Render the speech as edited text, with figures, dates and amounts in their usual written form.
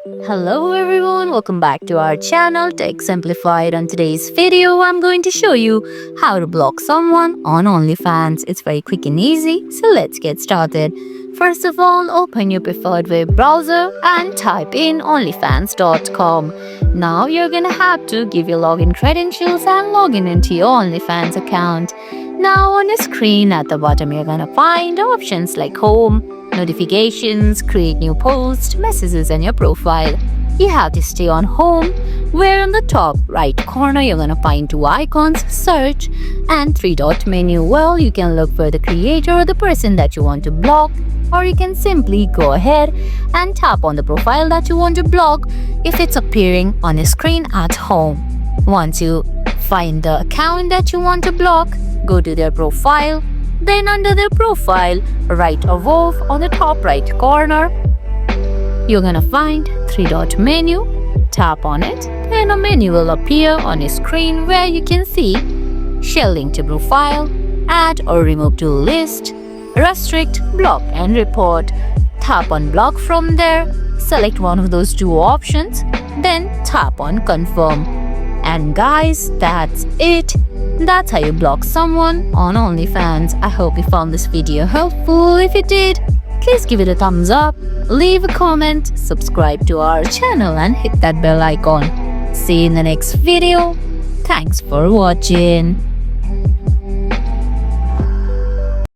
Hello everyone, welcome back to our channel Tech Simplified. On today's video, I'm going to show you how to block someone on OnlyFans. It's very quick and easy, so let's get started. First of all, open your preferred web browser and type in onlyfans.com. Now you're gonna have to give your login credentials and log in into your OnlyFans account. Now on the screen at the bottom, you're gonna find options like home, notifications, create new posts, messages, and your profile. You have to stay on home, where on the top right corner you're gonna find two icons, search and three-dot menu. Well, you can look for the creator or the person that you want to block, or you can simply go ahead and tap on the profile that you want to block if it's appearing on a screen at home. Once you find the account that you want to block, go to their profile. Then under their profile, right above on the top right corner, you're gonna find three-dot menu. Tap on it, then a menu will appear on your screen where you can see share link to profile, add or remove to list, restrict, block and report. Tap on block from there, select one of those two options, then tap on confirm. And guys, that's it. That's how you block someone on OnlyFans. I hope you found this video helpful. If you did, please give it a thumbs up, leave a comment, subscribe to our channel and hit that bell icon. See you in the next video. Thanks for watching.